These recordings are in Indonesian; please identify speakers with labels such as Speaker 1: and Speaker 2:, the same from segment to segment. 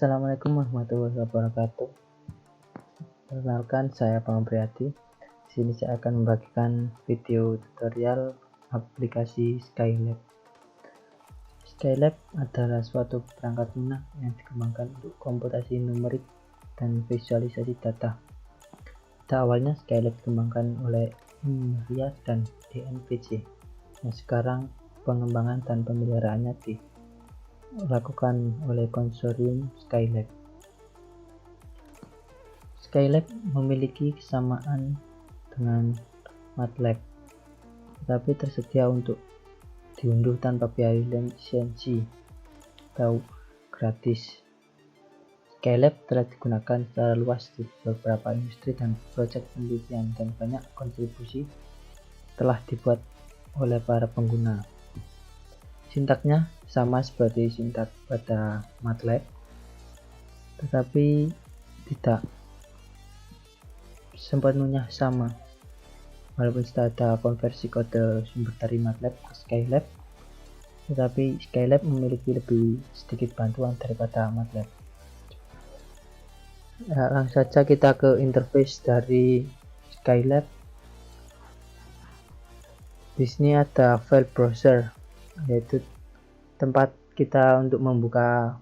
Speaker 1: Assalamualaikum warahmatullahi wabarakatuh. Perkenalkan, saya Bang Priyadi. Di sini saya akan membagikan video tutorial aplikasi Skylab. Skylab adalah suatu perangkat lunak yang dikembangkan untuk komputasi numerik dan visualisasi data. Pada awalnya Skylab dikembangkan oleh INRIA dan ENPC. Yang sekarang pengembangan dan pemeliharaannya dilakukan oleh konsorsium Skylab. Skylab memiliki kesamaan dengan MATLAB, tetapi tersedia untuk diunduh tanpa biaya lisensi atau gratis. Skylab telah digunakan secara luas di beberapa industri dan proyek penelitian, dan banyak kontribusi telah dibuat oleh para pengguna. Sintaknya sama seperti sintaks pada MATLAB, tetapi tidak sepenuhnya sama. Walaupun sudah ada konversi kode sumber dari MATLAB ke Skylab, tetapi Skylab memiliki lebih sedikit bantuan daripada MATLAB. Langsung saja kita ke interface dari Skylab. Di sini ada file browser, yaitu tempat kita untuk membuka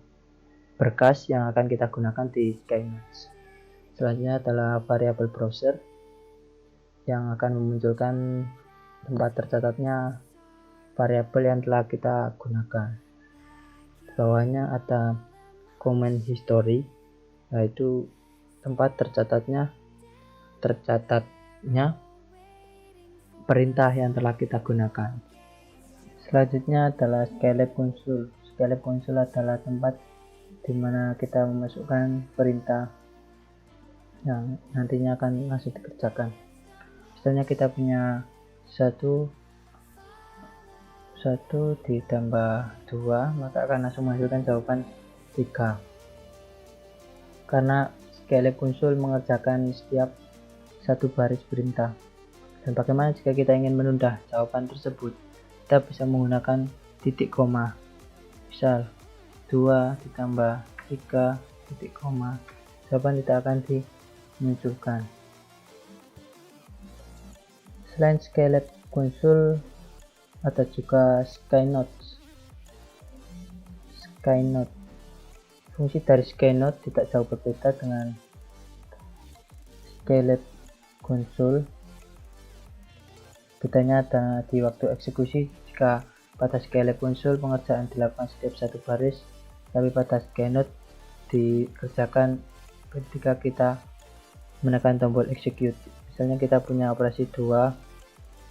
Speaker 1: berkas yang akan kita gunakan di Skynotes. Selanjutnya adalah variabel browser yang akan memunculkan tempat tercatatnya variabel yang telah kita gunakan. Di bawahnya ada comment history, yaitu tempat tercatatnya perintah yang telah kita gunakan. Selanjutnya adalah Skylab Console. Skylab Console adalah tempat di mana kita memasukkan perintah yang nantinya akan langsung dikerjakan. Misalnya kita punya 1 ditambah 2, maka akan langsung menghasilkan jawaban 3. Karena Skylab Console mengerjakan setiap satu baris perintah. Dan bagaimana jika kita ingin menunda jawaban tersebut? Kita bisa menggunakan titik koma. Misal 2 ditambah 3 titik koma, jawaban tidak akan dimunculkan. Selain Skylab Console, ada juga Skynotes. Fungsi dari Skynotes tidak jauh berbeda dengan Skylab Console. Bedanya ada di waktu eksekusi. Jika pada Skylab Console pengerjaan dilakukan setiap satu baris, tapi pada Skynotes dikerjakan ketika kita menekan tombol execute. Misalnya kita punya operasi 2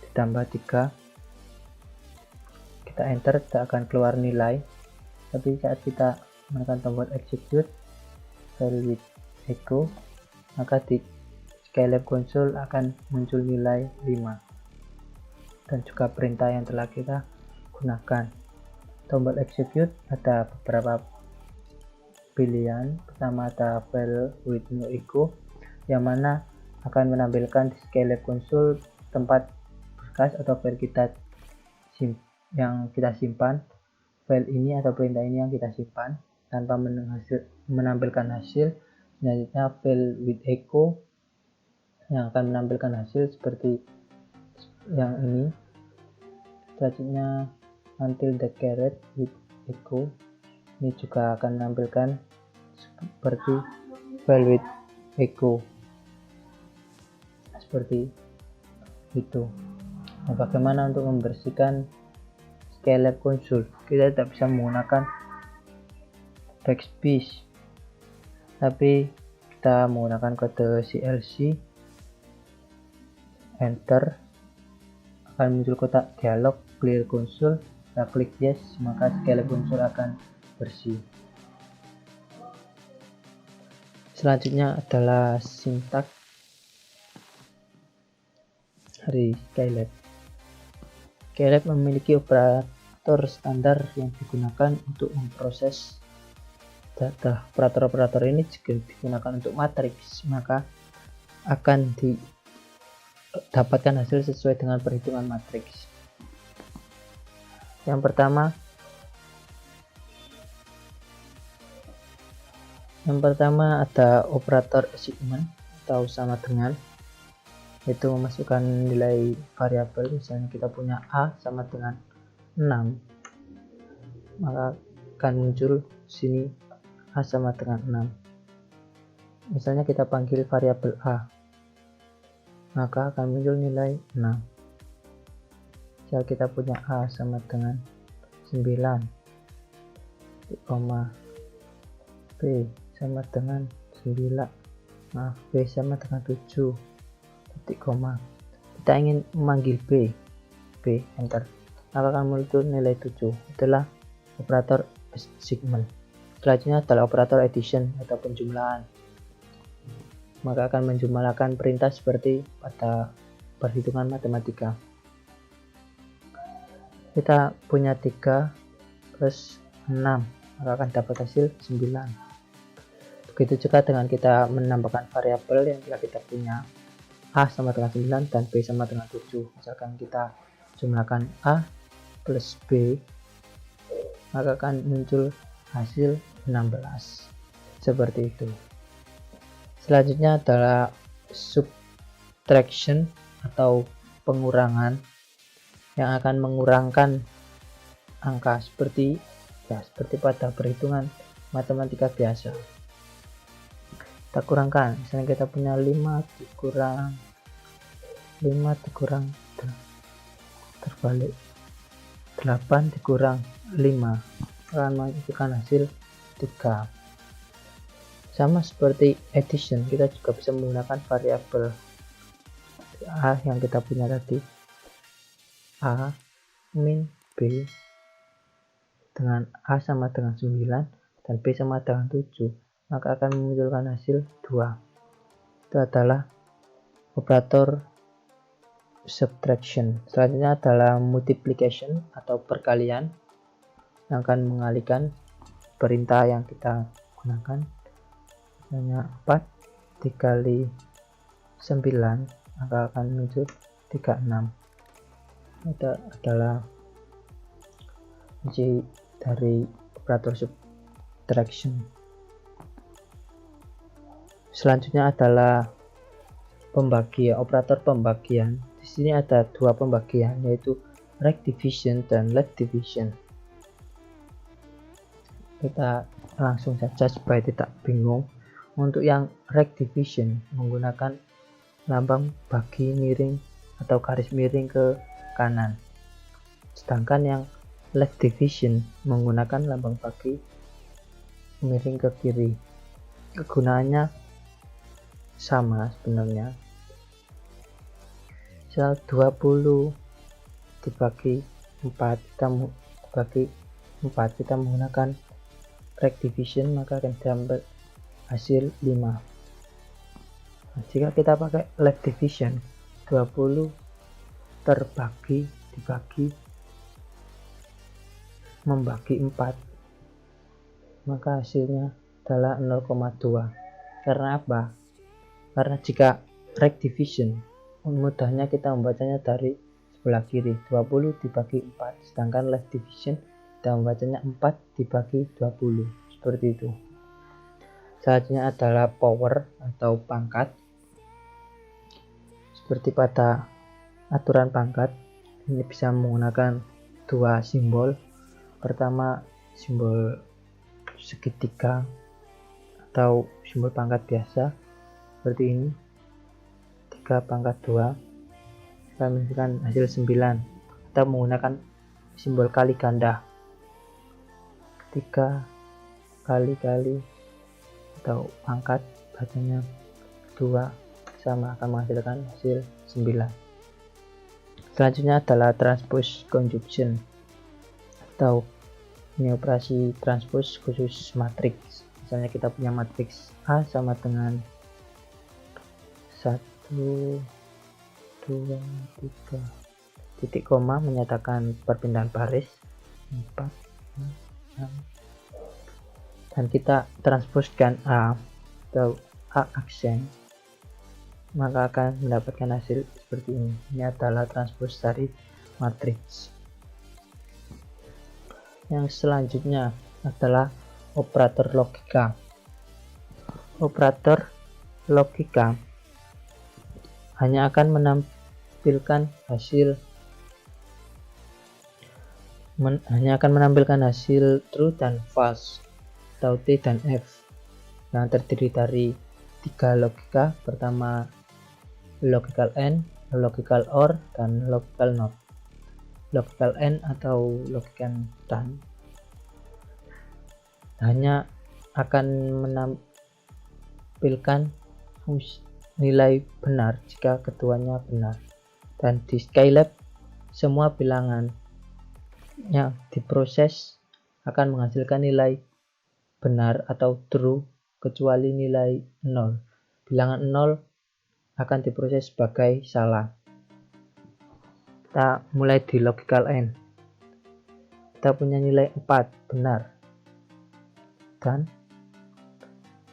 Speaker 1: ditambah 3, kita enter, tidak akan keluar nilai, tapi saat kita menekan tombol execute file with echo, maka di Skylab Console akan muncul nilai 5 dan juga perintah yang telah kita gunakan. Tombol execute ada beberapa pilihan. Pertama ada file with no echo, yang mana akan menampilkan di Skylab Console tempat berkas atau file yang kita simpan. File ini atau perintah ini yang kita simpan tanpa menampilkan hasil. Selanjutnya file with echo yang akan menampilkan hasil seperti yang ini. Selanjutnya until the caret with echo, ini juga akan menampilkan seperti file with echo, seperti itu. Nah, bagaimana untuk membersihkan Skylab Console? Kita tidak bisa menggunakan backspace, tapi kita menggunakan kode CLC, enter, akan muncul kotak dialog clear console. Kita klik yes, maka Skylab Console akan bersih. Selanjutnya adalah sintaks dari Skylab. Skylab memiliki operator standar yang digunakan untuk memproses data. Operator-operator ini juga digunakan untuk matriks, maka akan didapatkan hasil sesuai dengan perhitungan matriks. Yang pertama Yang pertama ada operator assignment atau sama dengan, itu memasukkan nilai variabel. Misalnya kita punya A sama dengan 6, maka akan muncul sini A sama dengan 6. Misalnya kita panggil variabel A, maka akan muncul nilai 6. Jika kita punya A sama dengan 9, B sama dengan 9, B sama dengan 7, titik koma. Kita ingin memanggil B, enter, maka akan muncul nilai 7. Itulah operator assignment. Selanjutnya adalah operator addition atau penjumlahan, maka akan menjumlahkan perintah seperti pada perhitungan matematika. Kita punya 3 plus 6, maka akan dapat hasil 9. Begitu juga dengan kita menambahkan variabel yang telah kita punya, A sama dengan 9 dan B sama dengan 7. Misalkan kita jumlahkan A plus B, maka akan muncul hasil 16. Seperti itu. Selanjutnya adalah subtraction atau pengurangan, yang akan mengurangkan angka seperti pada perhitungan matematika biasa. Kita kurangkan, misalnya kita punya 5 dikurang terbalik 8 dikurang 5, akan menghasilkan hasil 3. Sama seperti addition, kita juga bisa menggunakan variabel A yang kita punya tadi, A min B, dengan A sama dengan 9 dan B sama dengan 7, maka akan memunculkan hasil 2. Itu adalah operator subtraction. Selanjutnya adalah multiplication atau perkalian, yang akan mengalihkan perintah yang kita gunakan. Misalnya 4 dikali 9, maka akan muncul 36. Itu adalah kunci dari operator subtraction. Selanjutnya adalah pembagian, operator pembagian. Di sini ada 2 pembagian, yaitu right division dan left division. Kita langsung saja supaya tidak bingung. Untuk yang right division menggunakan lambang bagi miring atau garis miring ke kanan, sedangkan yang left division menggunakan lambang bagi miring ke kiri. Kegunaannya sama sebenarnya. Misal 20 dibagi 4, kita menggunakan right division, maka akan dapat hasil 5. Nah, jika kita pakai left division, 20 terbagi dibagi membagi 4, maka hasilnya adalah 0,2. Karena apa? Karena jika right division, mudahnya kita membacanya dari sebelah kiri, 20 dibagi 4, sedangkan left division kita membacanya 4 dibagi 20, seperti itu. Selanjutnya adalah power atau pangkat. Seperti pada aturan pangkat, ini bisa menggunakan 2 simbol. Pertama, simbol segitiga atau simbol pangkat biasa seperti ini, 3 pangkat 2, kita menghasilkan hasil 9. Kita menggunakan simbol kali ganda, 3 kali atau pangkat bacanya 2, sama akan menghasilkan hasil 9. Selanjutnya adalah transpose conjunction, atau ini operasi transpose khusus matriks. Misalnya kita punya matriks A sama dengan 1, 2, 3, titik koma menyatakan perpindahan baris 4, 6, dan kita transposkan A atau A aksen, maka akan mendapatkan hasil seperti ini. Ini adalah transpose dari matriks. Yang selanjutnya adalah operator logika. operator logika hanya akan menampilkan hasil true dan false atau T dan F yang terdiri dari 3 logika. Pertama, logical AND, logical OR, dan logical NOT. Logical AND atau logical dan hanya akan menampilkan nilai benar jika keduanya benar, dan di Skylab semua bilangan yang diproses akan menghasilkan nilai benar atau true kecuali nilai 0. Bilangan 0 akan diproses sebagai salah. Kita mulai di logical AND. Kita punya nilai 4 benar dan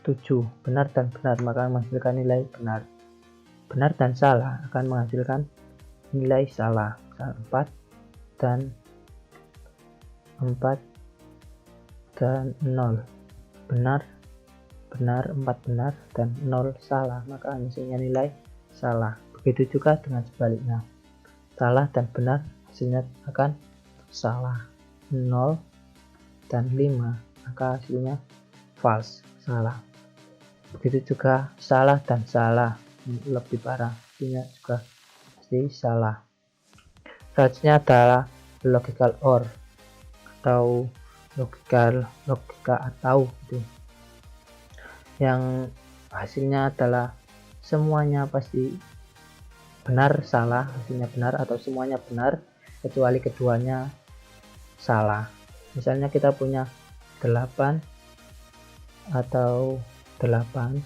Speaker 1: 7 benar dan benar, maka menghasilkan nilai benar. Benar dan salah akan menghasilkan nilai salah. 4 dan 0 benar, 4 benar dan 0 salah, maka hasilnya nilai salah. Begitu juga dengan sebaliknya, salah dan benar hasilnya akan salah. 0 dan 5 maka hasilnya false, salah. Begitu juga salah dan salah, lebih parah, hasilnya juga pasti salah. Selanjutnya adalah logical OR atau logika atau gitu, yang hasilnya adalah semuanya pasti benar, salah, hasilnya benar, atau semuanya benar kecuali keduanya salah. Misalnya kita punya 8 atau 8,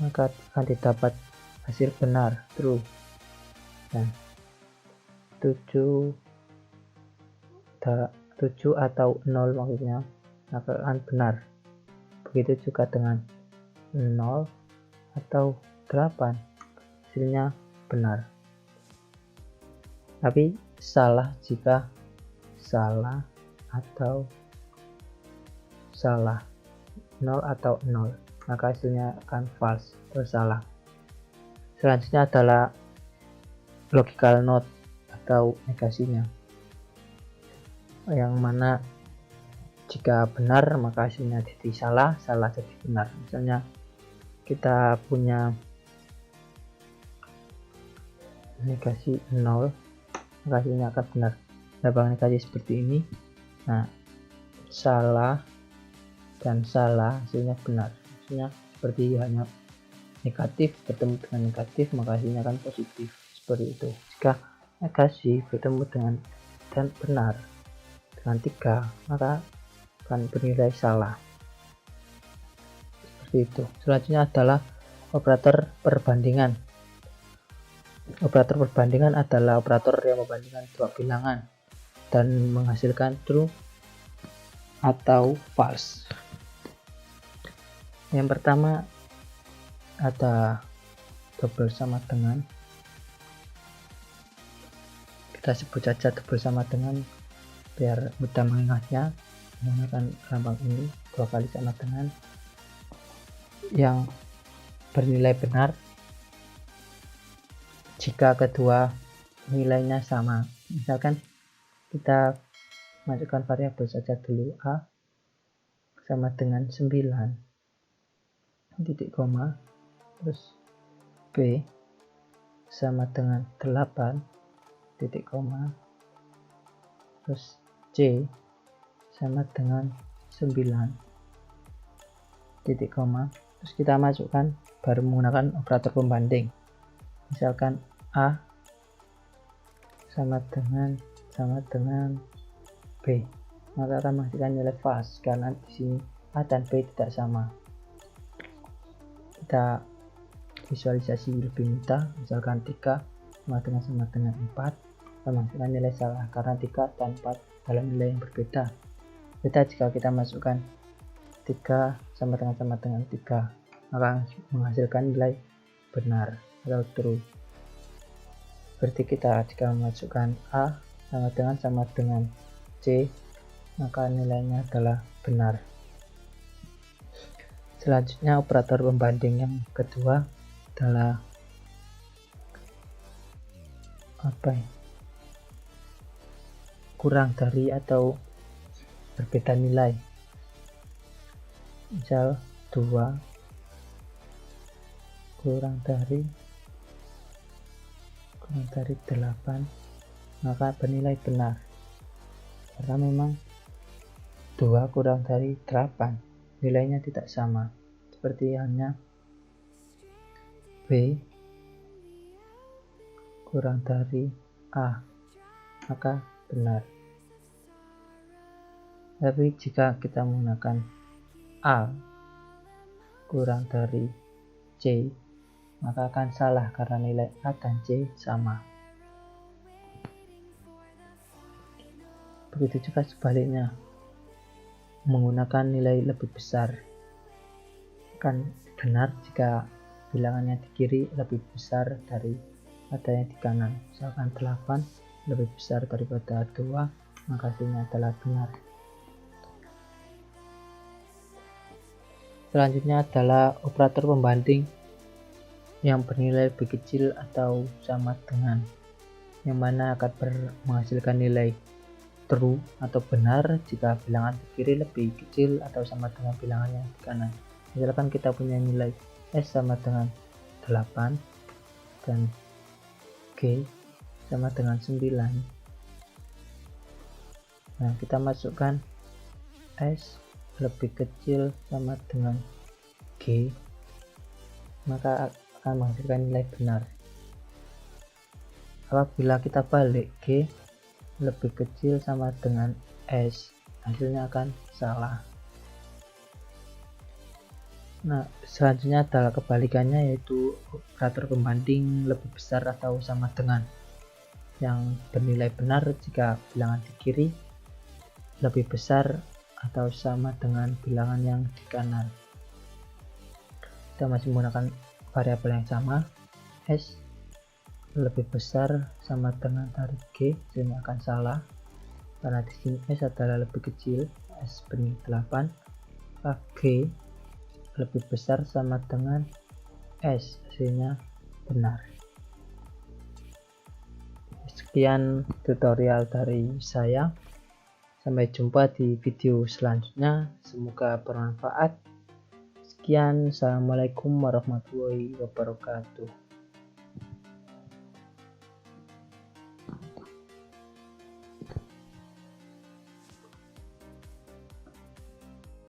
Speaker 1: maka akan didapat hasil benar, true, dan 7 atau 0 maksudnya akan benar. Begitu juga dengan 0 atau 8 hasilnya benar, tapi salah jika salah atau salah. 0 atau 0 maka hasilnya akan false, bersalah. Selanjutnya adalah logical NOT atau negasinya, yang mana jika benar maka hasilnya jadi salah, salah jadi benar. Misalnya kita punya negasi 0, maka hasilnya akan benar. Lambang negasi seperti ini. Nah, salah dan salah hasilnya benar. Hasilnya seperti hanya negatif bertemu dengan negatif, maka hasilnya akan positif, seperti itu. Jika negasi bertemu dengan dan benar dengan 3, maka akan bernilai salah, seperti itu. Selanjutnya adalah operator perbandingan. Operator perbandingan adalah operator yang membandingkan dua bilangan dan menghasilkan true atau false. Yang pertama ada double sama dengan, kita sebut saja double sama dengan biar mudah mengingatnya. Menggunakan lambang ini 2 kali sama dengan yang bernilai benar jika kedua nilainya sama. Misalkan kita masukkan variabel saja dulu, A sama dengan 9 titik koma, terus B sama dengan 8 titik koma, terus C sama dengan 9 titik koma, terus kita masukkan baru menggunakan operator pembanding. Misalkan A sama dengan B, maka akan menghasilkan nilai false karena di sini A dan B tidak sama. Kita visualisasi lebih mudah, misalkan 3 sama dengan 4 akan menghasilkan nilai salah karena 3 dan 4 adalah nilai yang berbeda. Beda jika kita masukkan 3 sama dengan 3, maka menghasilkan nilai benar atau true. Seperti kita jika memasukkan A sama dengan C, maka nilainya adalah benar. Selanjutnya operator pembanding yang kedua adalah kurang dari atau berbeda nilai. Misal 2 kurang dari 8, maka bernilai benar karena memang 2 kurang dari 8 nilainya tidak sama. Seperti halnya B kurang dari A, maka benar. Tapi jika kita menggunakan A kurang dari C, maka akan salah karena nilai A dan C sama. Begitu juga sebaliknya, menggunakan nilai lebih besar akan benar jika bilangannya di kiri lebih besar daripada yang di kanan. Misalkan 8 lebih besar daripada 2, maka hasilnya adalah benar. Selanjutnya adalah operator pembanding yang bernilai lebih kecil atau sama dengan, yang mana akan menghasilkan nilai true atau benar jika bilangan di kiri lebih kecil atau sama dengan bilangan yang di kanan. Misalkan kita punya nilai S sama dengan 8 dan G sama dengan 9. Nah, kita masukkan S lebih kecil sama dengan G, maka akan menghasilkan nilai benar. Apabila kita balik G lebih kecil sama dengan S, hasilnya akan salah. Nah, selanjutnya adalah kebalikannya, yaitu operator pembanding lebih besar atau sama dengan, yang bernilai benar jika bilangan di kiri lebih besar atau sama dengan bilangan yang di kanan. Kita masih menggunakan variabel yang sama, S lebih besar sama dengan dari G, sehingga akan salah karena di sini S adalah lebih kecil, S bernilai 8, maka G lebih besar sama dengan S, hasilnya benar. Sekian tutorial dari saya. Sampai jumpa di video selanjutnya, semoga bermanfaat. Sekian, assalamualaikum warahmatullahi wabarakatuh.